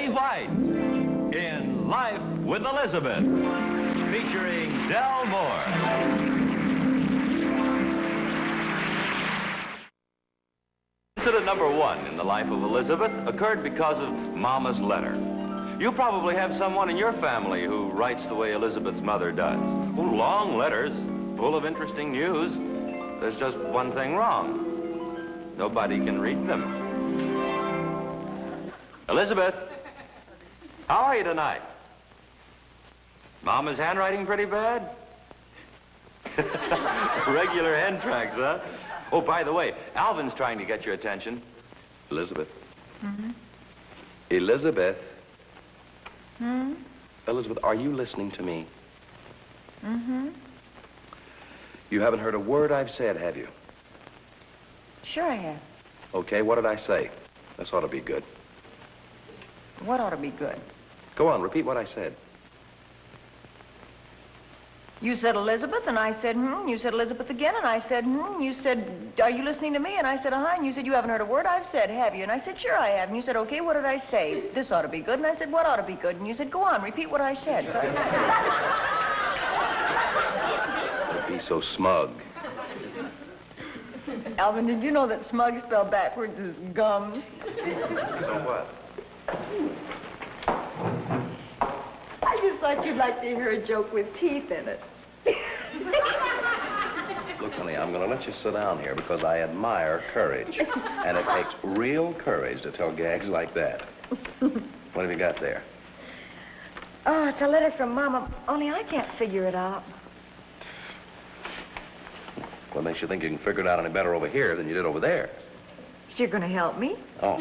Betty White in Life with Elizabeth, featuring Del Moore. Incident number 1 in the life of Elizabeth occurred because of Mama's letter. You probably have someone in your family who writes the way Elizabeth's mother does. Oh, long letters, full of interesting news. There's just one thing wrong. Nobody can read them. Elizabeth, how are you tonight? Mama's handwriting pretty bad? Regular hand tracks, huh? Oh, by the way, Alvin's trying to get your attention. Elizabeth. Mm-hmm. Elizabeth. Hmm? Elizabeth, are you listening to me? Mm-hmm. You haven't heard a word I've said, have you? Sure I have. Okay, what did I say? This ought to be good. What ought to be good? Go on, repeat what I said. You said Elizabeth, and I said, You said Elizabeth again, and I said, You said, are you listening to me? And I said, uh-huh. And you said, you haven't heard a word I've said, have you? And I said, sure I have. And you said, okay, what did I say? This ought to be good. And I said, what ought to be good? And you said, go on, repeat what I said. So Don't be so smug. Alvin, did you know that smug spelled backwards is gums? So what? I just thought you'd like to hear a joke with teeth in it. Look, honey, I'm going to let you sit down here because I admire courage. And it takes real courage to tell gags like that. What have you got there? Oh, it's a letter from Mama, only I can't figure it out. What makes you think you can figure it out any better over here than you did over there? You're going to help me? Oh.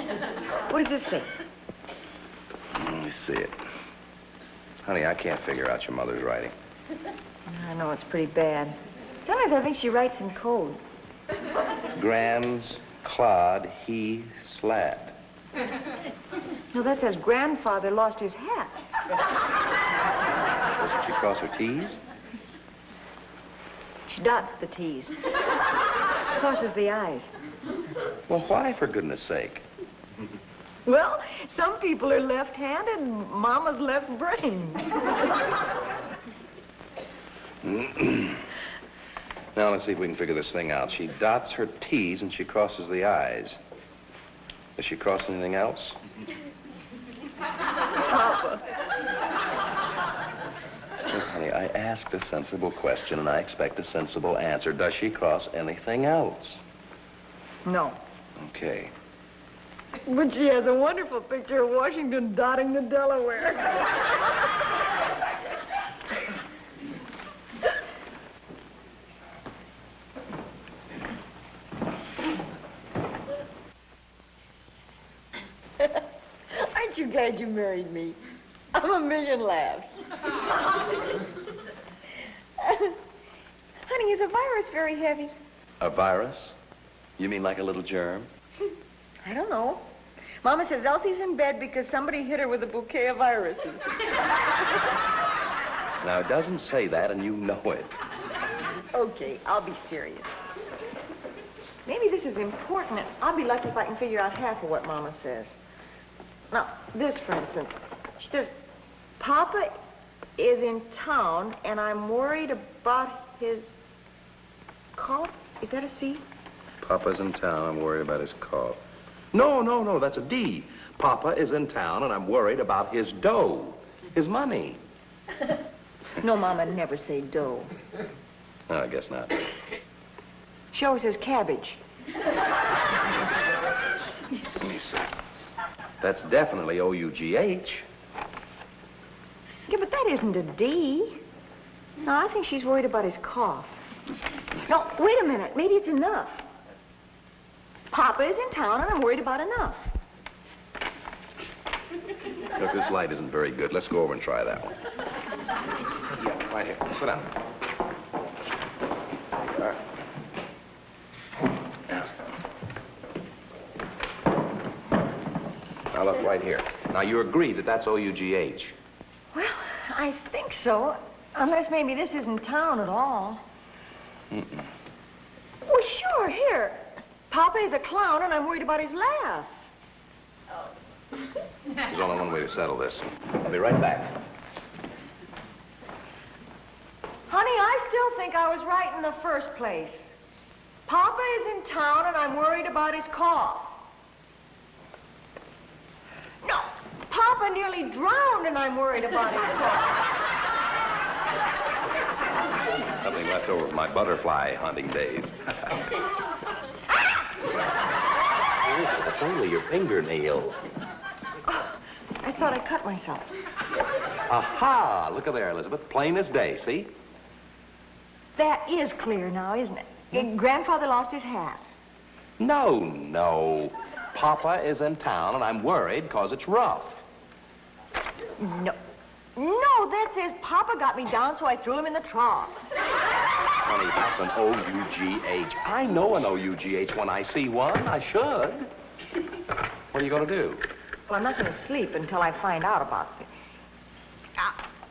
What does this say? Let me see it. Honey, I can't figure out your mother's writing. I know it's pretty bad. Sometimes I think she writes in code. Grans, clod, he, slat. No, that says grandfather lost his hat. Doesn't she cross her T's? She dots the T's. Crosses the I's. Well, why, for goodness sake? Well, some people are left-handed, and Mama's left-brained. Now, let's see if we can figure this thing out. She dots her T's and she crosses the I's. Does she cross anything else? Papa. Look, honey, I asked a sensible question and I expect a sensible answer. Does she cross anything else? No. Okay. But she has a wonderful picture of Washington dotting the Delaware. Aren't you glad you married me? I'm a million laughs. Honey, is a virus very heavy? A virus? You mean like a little germ? I don't know. Mama says Elsie's in bed because somebody hit her with a bouquet of irises. Now, it doesn't say that, and you know it. Okay, I'll be serious. Maybe this is important, and I'll be lucky if I can figure out half of what Mama says. Now, this, for instance. She says, Papa is in town, and I'm worried about his cough. Is that a C? Papa's in town, I'm worried about his cough. No, that's a D. Papa is in town, and I'm worried about his dough, his money. No, Mama never say dough. No, I guess not. She always says cabbage. Let me see. That's definitely O-U-G-H. Yeah, but that isn't a D. No, I think she's worried about his cough. No, wait a minute. Maybe it's enough. Papa is in town, and I'm worried about enough. Look, this light isn't very good. Let's go over and try that one. Yeah, right here. Sit down. All right. Now, look, right here. Now, you agree that that's O-U-G-H. Well, I think so. Unless maybe this isn't town at all. Mm-mm. Well, sure, here. Papa is a clown, and I'm worried about his laugh. There's only one way to settle this. I'll be right back. Honey, I still think I was right in the first place. Papa is in town, and I'm worried about his cough. No, Papa nearly drowned, and I'm worried about his cough. Something left over from my butterfly hunting days. It's only your fingernail. Oh, I thought I cut myself. Aha! Look at there, Elizabeth. Plain as day, see? That is clear now, isn't it? Grandfather lost his hat. No. Papa is in town, and I'm worried because it's rough. No, that says Papa got me down, so I threw him in the trough. Honey, that's an O-U-G-H. I know an O-U-G-H when I see one. I should. What are you going to do? Well, I'm not going to sleep until I find out about it.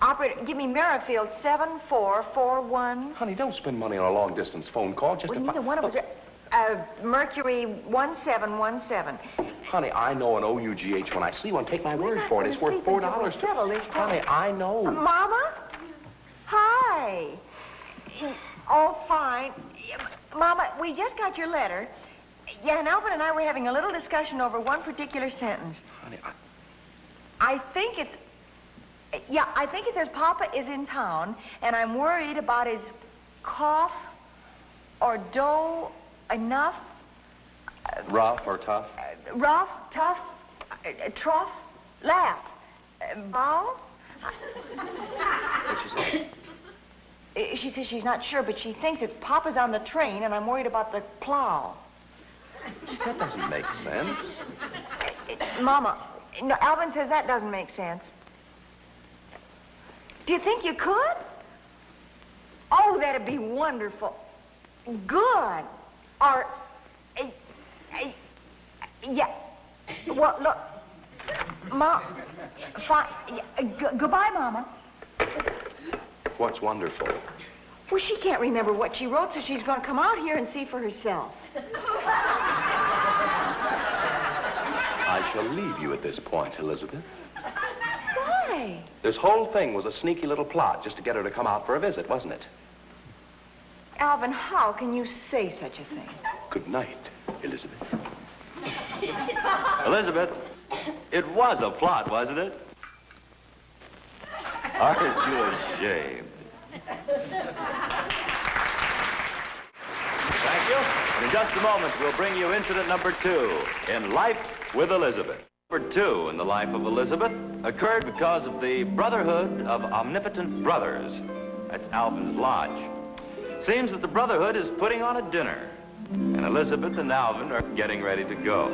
Operator, give me Merrifield 7441. Honey, don't spend money on a long-distance phone call just to... Neither one of us... Mercury 1717. Honey, I know an O-U-G-H when I see one. Take my word for it. It's worth $4 to... Honey, I know. Mama? Hi. Oh, fine. Mama, we just got your letter. Yeah, and Alvin and I were having a little discussion over one particular sentence. Honey, I think it's... Yeah, I think it says Papa is in town, and I'm worried about his cough or dough enough. Rough or tough? Rough, tough, trough, laugh, bow. What'd she say? She says she's not sure, but she thinks it's Papa's on the train, and I'm worried about the plow. That doesn't make sense. Mama, no, Alvin says that doesn't make sense. Do you think you could? Oh, that'd be wonderful. Good. Or, yeah. Well, look, Mom, fine. Goodbye, Mama. What's wonderful? Well, she can't remember what she wrote, so she's going to come out here and see for herself. I shall leave you at this point, Elizabeth. Why? This whole thing was a sneaky little plot just to get her to come out for a visit, wasn't it? Alvin, how can you say such a thing? Good night, Elizabeth. Elizabeth, it was a plot, wasn't it? Aren't you ashamed? Thank you. And in just a moment, we'll bring you incident number 2 in Life with Elizabeth. Number 2 in the life of Elizabeth occurred because of the Brotherhood of Omnipotent Brothers. That's Alvin's lodge. Seems that the Brotherhood is putting on a dinner, and Elizabeth and Alvin are getting ready to go.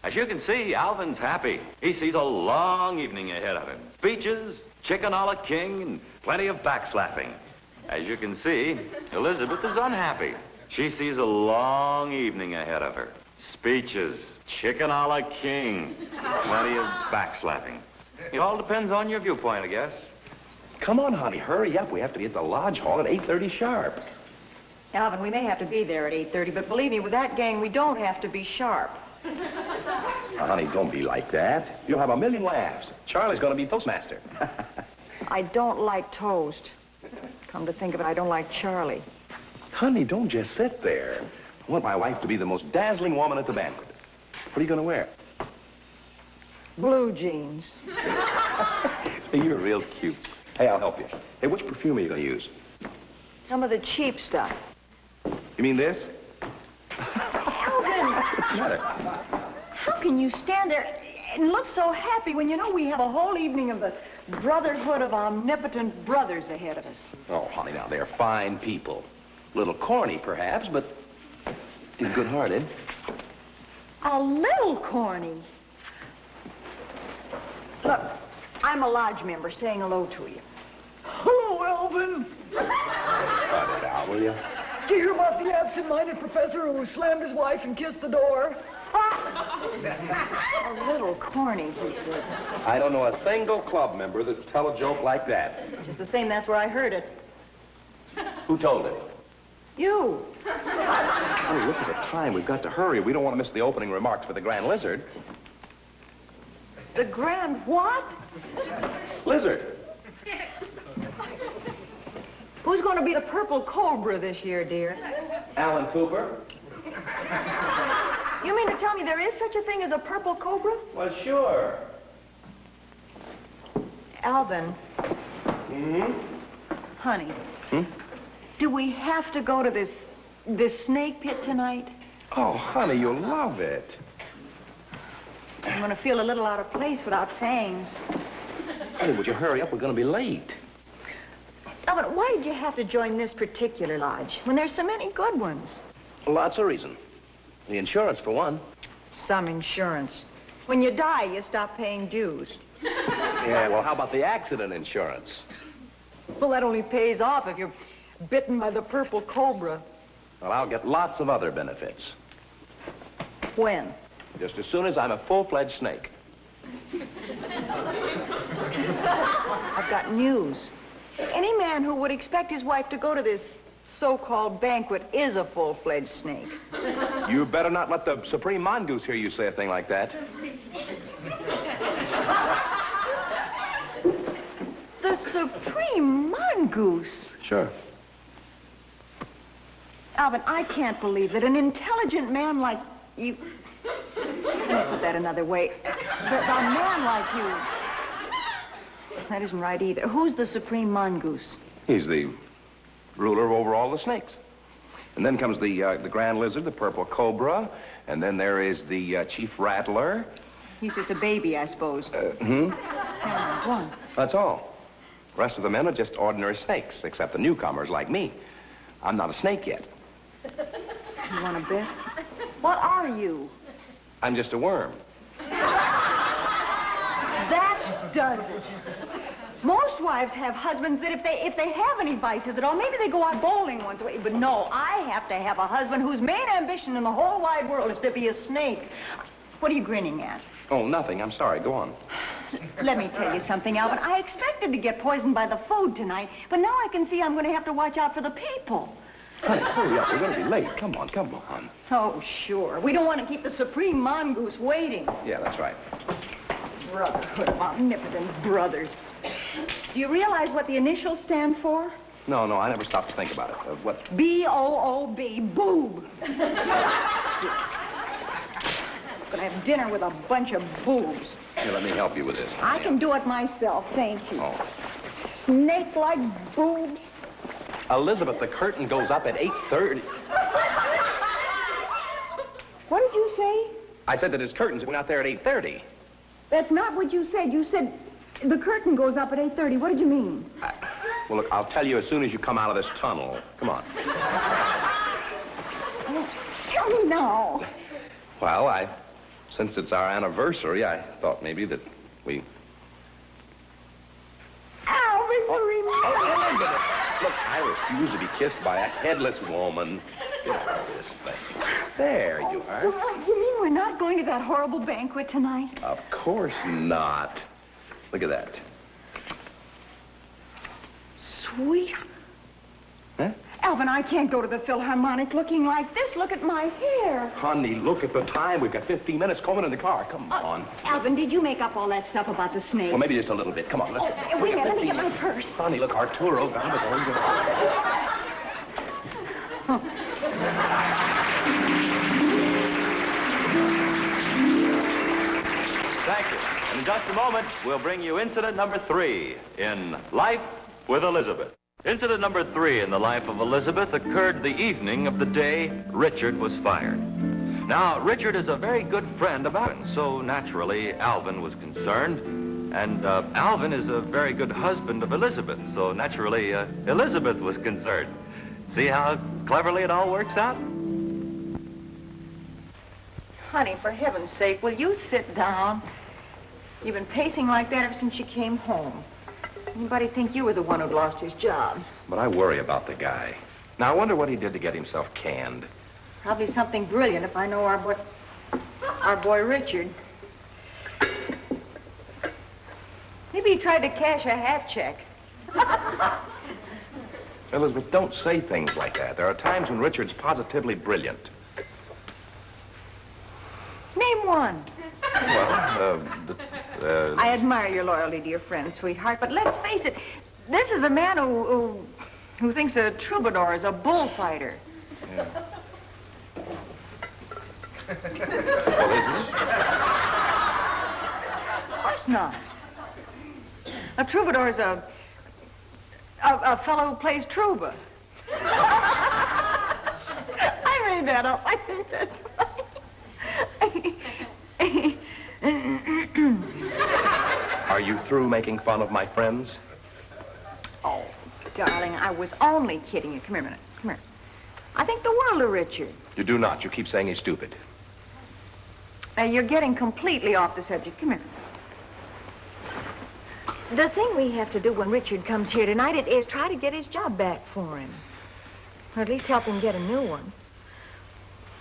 As you can see, Alvin's happy. He sees a long evening ahead of him. Speeches, chicken a la king, and plenty of backslapping. As you can see, Elizabeth is unhappy. She sees a long evening ahead of her. Speeches, chicken a la king, plenty of backslapping. It all depends on your viewpoint, I guess. Come on, honey, hurry up. We have to be at the lodge hall at 8:30 sharp. Alvin, we may have to be there at 8:30, but believe me, with that gang, we don't have to be sharp. Now, honey, don't be like that. You'll have a million laughs. Charlie's going to be Toastmaster. I don't like toast. Come to think of it, I don't like Charlie. Honey, don't just sit there. I want my wife to be the most dazzling woman at the banquet. What are you going to wear? Blue jeans. You're real cute. Hey, I'll help you. Hey, which perfume are you going to use? Some of the cheap stuff. You mean this? Alvin! What's the matter? How can you stand there and look so happy when you know we have a whole evening of the Brotherhood of Omnipotent Brothers ahead of us? Oh, honey, now, they're fine people. A little corny, perhaps, but good-hearted. A little corny. Look, I'm a lodge member saying hello to you. Hello, Alvin. Cut it out, will you? Did you hear about the absent-minded professor who slammed his wife and kissed the door? A little corny, he says. I don't know a single club member that'd tell a joke like that. Just the same, that's where I heard it. Who told it? You. Honey, look at the time. We've got to hurry. We don't want to miss the opening remarks for the Grand Lizard. The Grand what? Lizard. Who's going to be the Purple Cobra this year, dear? Alan Cooper. You mean to tell me there is such a thing as a Purple Cobra? Well, sure. Alvin. Mm-hmm. Honey. Hmm? Do we have to go to this snake pit tonight? Oh, honey, you'll love it. I'm going to feel a little out of place without fangs. Honey, would you hurry up? We're going to be late. Alvin, why did you have to join this particular lodge when there's so many good ones? Lots of reason. The insurance, for one. Some insurance. When you die, you stop paying dues. Yeah, well, how about the accident insurance? Well, that only pays off if you're bitten by the Purple Cobra. Well, I'll get lots of other benefits. When? Just as soon as I'm a full-fledged snake. I've got news. Any man who would expect his wife to go to this so-called banquet is a full-fledged snake. You better not let the Supreme Mongoose hear you say a thing like that. The Supreme Mongoose? Sure. Alvin, I can't believe that an intelligent man like you... Let me put that another way. That a man like you... That isn't right either. Who's the Supreme Mongoose? He's the ruler over all the snakes. And then comes the Grand Lizard, the Purple Cobra, and then there is the Chief Rattler. He's just a baby, I suppose. Yeah, Go on. that's all. The rest of the men are just ordinary snakes, except the newcomers like me. I'm not a snake yet. You want to bet? What are you? I'm just a worm. That does it. Most wives have husbands that if they have any vices at all, maybe they go out bowling once a week. But no, I have to have a husband whose main ambition in the whole wide world is to be a snake. What are you grinning at? Oh, nothing. I'm sorry. Go on. Let me tell you something, Alvin. I expected to get poisoned by the food tonight, but now I can see I'm going to have to watch out for the people. Honey, hurry up. We're going to be late. Come on, come on. Oh, sure. We don't want to keep the Supreme Mongoose waiting. Yeah, that's right. Brotherhood of omnipotent brothers. Do you realize what the initials stand for? No, I never stopped to think about it. What? B-O-O-B, boob. Gonna have dinner with a bunch of boobs. Here, let me help you with this. I can do it myself, thank you. Oh. Snake-like boobs. Elizabeth, the curtain goes up at 8:30. What did you say? I said that his curtains went out there at 8:30. That's not what you said. You said the curtain goes up at 8:30. What did you mean? Well, look, I'll tell you as soon as you come out of this tunnel. Come on. Oh, tell me now. Well, since it's our anniversary, I thought maybe that we... Alvin, you remember? Elizabeth, look, I refuse to be kissed by a headless woman. Get out of this thing. There you are. Well, you mean we're not going to that horrible banquet tonight? Of course not. Look at that. Sweet. Huh? Alvin, I can't go to the Philharmonic looking like this. Look at my hair. Honey, look at the time. We've got 15 minutes. Coming in the car. Come on. Alvin, did you make up all that stuff about the snake? Well, maybe just a little bit. Come on. Let's... Wait a minute, let me get my purse. Honey, look, Arturo got it. Thank you. And in just a moment, we'll bring you incident number 3 in Life with Elizabeth. Incident number 3 in the life of Elizabeth occurred the evening of the day Richard was fired. Now, Richard is a very good friend of Alvin, so naturally Alvin was concerned. And Alvin is a very good husband of Elizabeth, so naturally Elizabeth was concerned. See how cleverly it all works out? Honey, for heaven's sake, will you sit down? You've been pacing like that ever since you came home. Anybody think you were the one who'd lost his job? But I worry about the guy. Now, I wonder what he did to get himself canned. Probably something brilliant if I know our boy Richard. Maybe he tried to cash a hat check. Elizabeth, don't say things like that. There are times when Richard's positively brilliant. Name one. Well, I admire your loyalty to your friend, sweetheart, but let's face it, this is a man who thinks a troubadour is a bullfighter. Yeah. Well, is he? Of course not. A troubadour is a fellow who plays trouba. I made that up. I think that's funny. Are you through making fun of my friends? Oh, darling, I was only kidding you. Come here a minute. Come here. I think the world of Richard. You do not. You keep saying he's stupid. Now, you're getting completely off the subject. Come here. The thing we have to do when Richard comes here tonight is try to get his job back for him. Or at least help him get a new one.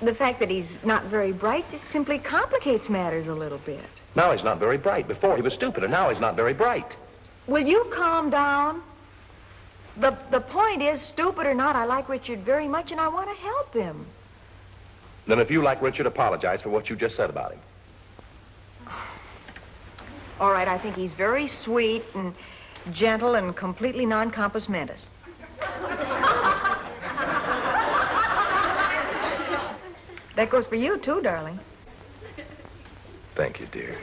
The fact that he's not very bright just simply complicates matters a little bit. Now he's not very bright. Before he was stupid, and now he's not very bright. Will you calm down? The point is, stupid or not, I like Richard very much, and I want to help him. Then if you like Richard, apologize for what you just said about him. All right, I think he's very sweet and gentle and completely non-compos mentis. That goes for you, too, darling. Thank you, dear.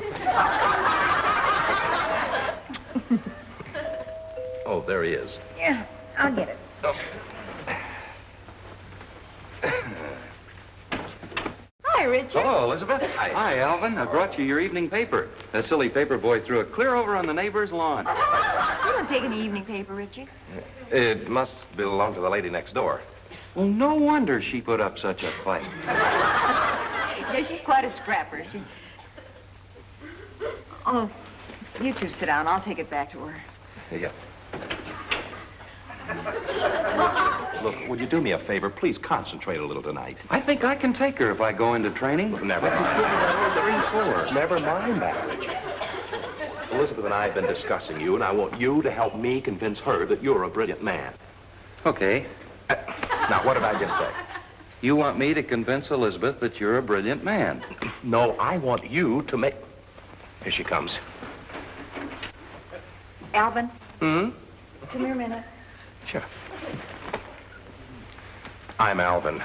Oh, there he is. Yeah, I'll get it. Oh. Hi, Richard. Hello, Elizabeth. Hi. Alvin. I brought you your evening paper. That silly paper boy threw it clear over on the neighbor's lawn. You don't take any evening paper, Richard. It must belong to the lady next door. Well, no wonder she put up such a fight. Yeah, she's quite a scrapper. Oh, you two sit down. I'll take it back to her. Yeah. Look, would you do me a favor? Please concentrate a little tonight. I think I can take her if I go into training. Never mind. 3, 4. Never mind that, Richard. Elizabeth and I have been discussing you, and I want you to help me convince her that you're a brilliant man. Okay. Now, what did I just say? You want me to convince Elizabeth that you're a brilliant man. No, I want you to make... Here she comes. Alvin? Hmm? Come here a minute. Sure. I'm Alvin.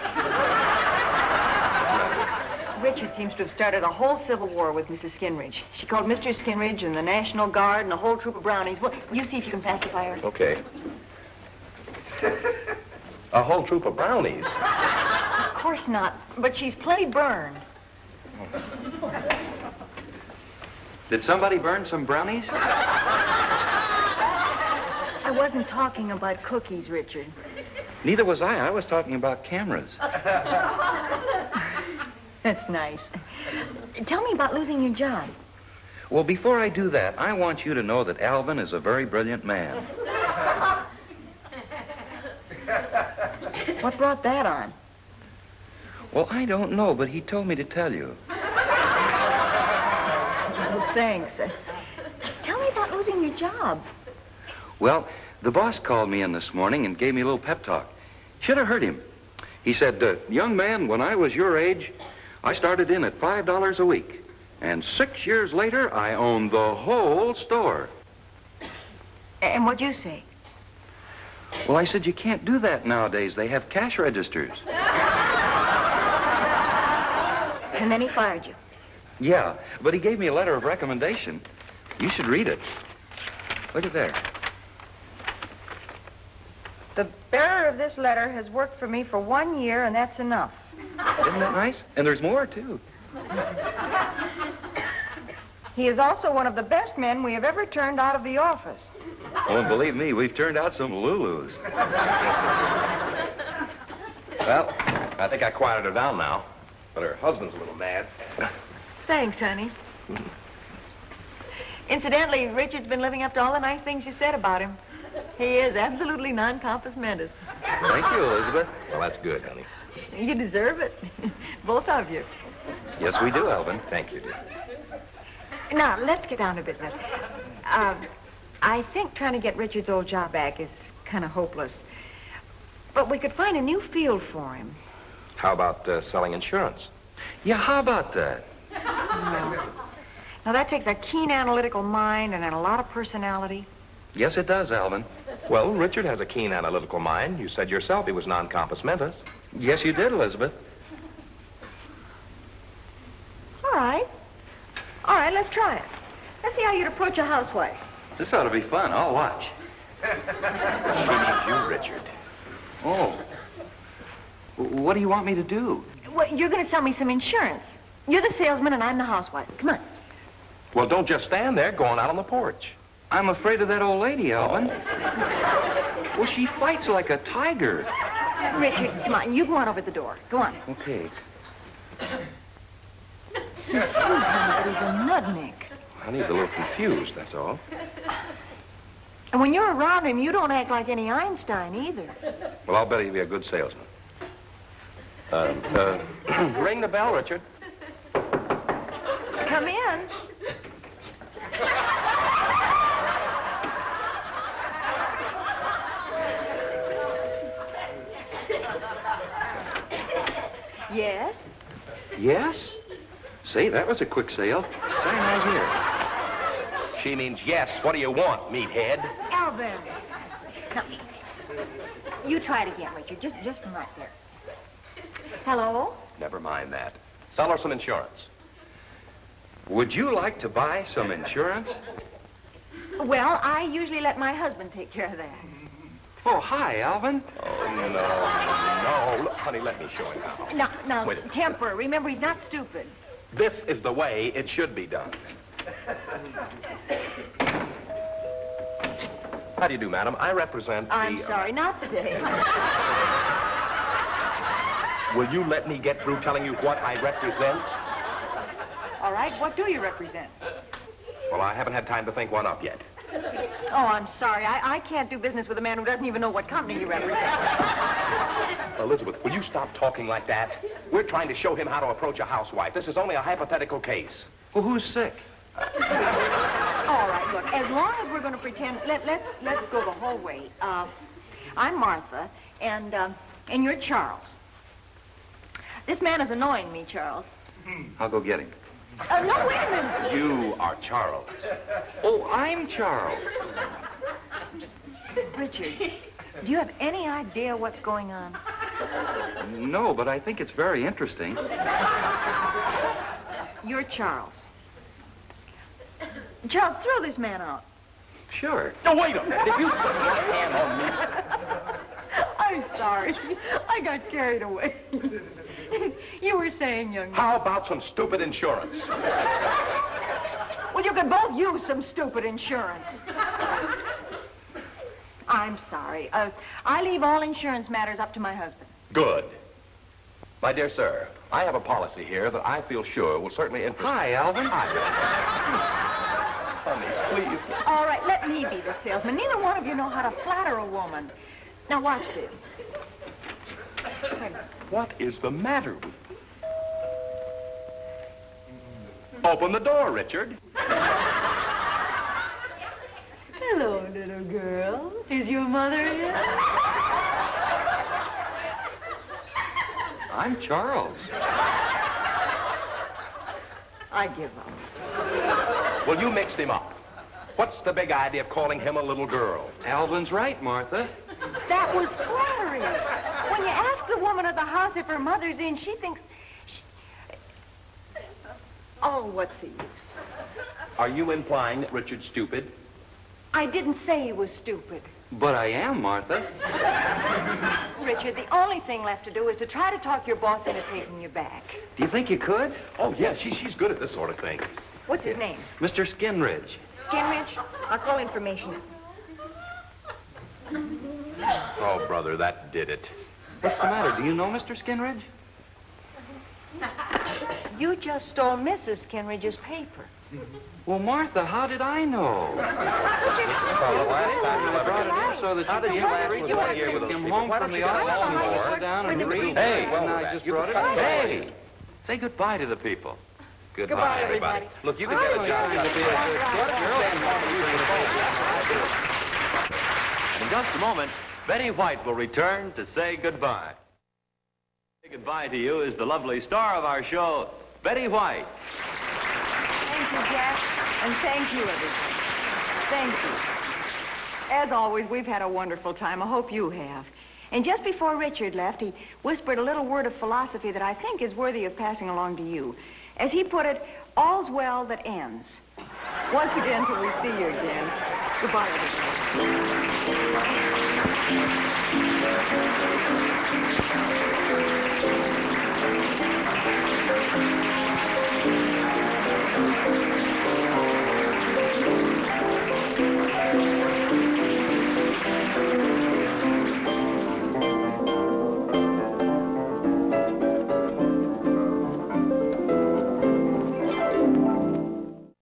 Richard seems to have started a whole civil war with Mrs. Skinridge. She called Mr. Skinridge and the National Guard and a whole troop of brownies. Well, you see if you can pacify her. Okay. A whole troop of brownies. Of course not, but she's plenty burned. Did somebody burn some brownies? I wasn't talking about cookies, Richard. Neither was I. I was talking about cameras. That's nice. Tell me about losing your job. Well, before I do that, I want you to know that Alvin is a very brilliant man. What brought that on? Well, I don't know, but he told me to tell you. Oh, thanks. Tell me about losing your job. Well, the boss called me in this morning and gave me a little pep talk. Should have heard him. He said, young man, when I was your age, I started in at $5 a week. And 6 years later, I owned the whole store. And what'd you say? Well, I said, you can't do that nowadays. They have cash registers. And then he fired you. Yeah, but he gave me a letter of recommendation. You should read it. Look at there. The bearer of this letter has worked for me for 1 year, and that's enough. Isn't that nice? And there's more, too. He is also one of the best men we have ever turned out of the office. Oh, and believe me, we've turned out some Lulus. Well, I think I quieted her down now. But her husband's a little mad. Thanks, honey. Incidentally, Richard's been living up to all the nice things you said about him. He is absolutely non-compos mentis. Thank you, Elizabeth. Well, that's good, honey. You deserve it. Both of you. Yes, we do, Alvin. Thank you, dear. Now, let's get down to business. I think trying to get Richard's old job back is kind of hopeless. But we could find a new field for him. How about selling insurance? Yeah, how about that? No. Now, that takes a keen analytical mind and a lot of personality. Yes, it does, Alvin. Well, Richard has a keen analytical mind. You said yourself he was non-compos mentis. Yes, you did, Elizabeth. All right. All right, let's try it. Let's see how you'd approach a housewife. This ought to be fun. I'll watch. She needs you, Richard. Oh. What do you want me to do? Well, you're going to sell me some insurance. You're the salesman and I'm the housewife. Come on. Well, don't just stand there. Go on out on the porch. I'm afraid of that old lady, Alvin. Well, she fights like a tiger. Richard, come on. You go on over the door. Go on. Okay. He's sweet, honey, but he's a nudnik. Honey's a little confused, that's all. And when you're around him, you don't act like any Einstein either. Well, I'll bet he'll be a good salesman. Ring the bell, Richard. Come in. Yes? Yes? Say, that was a quick sale. Sign right here. She means yes. What do you want, meathead? Alvin. Now, you try it again, Richard. Just from right there. Hello? Never mind that. Sell her some insurance. Would you like to buy some insurance? Well, I usually let my husband take care of that. Oh, hi, Alvin. Oh, no. Look, honey, let me show him how. No, Wait a minute. temper. Remember, he's not stupid. This is the way it should be done. How do you do, madam? I represent the... I'm sorry, not today. Will you let me get through telling you what I represent? All right, what do you represent? Well, I haven't had time to think one up yet. Oh, I'm sorry. I can't do business with a man who doesn't even know what company he represents. Elizabeth, will you stop talking like that? We're trying to show him how to approach a housewife. This is only a hypothetical case. Well, who's sick? All right, look, as long as we're going to pretend, let's go the whole way. I'm Martha, and you're Charles. This man is annoying me, Charles. I'll go get him. No, wait a minute. You are Charles. Oh, I'm Charles. Richard, do you have any idea what's going on? No, but I think it's very interesting. You're Charles. Charles, throw this man out. Sure. No, wait a minute. If you put your hand on me... I'm sorry. I got carried away. You were saying, young man. How about some stupid insurance? Well, you could both use some stupid insurance. I'm sorry. I leave all insurance matters up to my husband. Good. My dear sir, I have a policy here that I feel sure will certainly interest... Hi, Alvin. Honey, please. All right, let me be the salesman. Neither one of you know how to flatter a woman. Now, watch this. What is the matter with you? Open the door, Richard. Hello, little girl. Is your mother here? I'm Charles. I give up. Well, you mixed him up. What's the big idea of calling him a little girl? Alvin's right, Martha. That was flattery. When you ask the woman of the house if her mother's in, she thinks... Oh, what's the use? Are you implying that Richard's stupid? I didn't say he was stupid. But I am, Martha. Richard, the only thing left to do is to try to talk your boss into taking you back. Do you think you could? Oh, yeah, she's good at this sort of thing. What's his name? Mr. Skinridge. Skinridge? I'll call information. Oh, brother, that did it. What's the matter? Do you know Mr. Skinridge? You just stole Mrs. Skinridge's paper. Well, Martha, how did I know? I brought it in so that you could come home from the office and sit down and read. Hey, and I just brought it in. Hey! Say goodbye to the people. Goodbye, everybody. Look, you can get a job. In just a moment, Betty White will return to say goodbye. Say goodbye to you is the lovely star of our show, Betty White. Thank you, Jack, and thank you, everybody. Thank you. As always, we've had a wonderful time. I hope you have. And just before Richard left, he whispered a little word of philosophy that I think is worthy of passing along to you. As he put it, all's well that ends. Once again, till we see you again. Goodbye, everybody.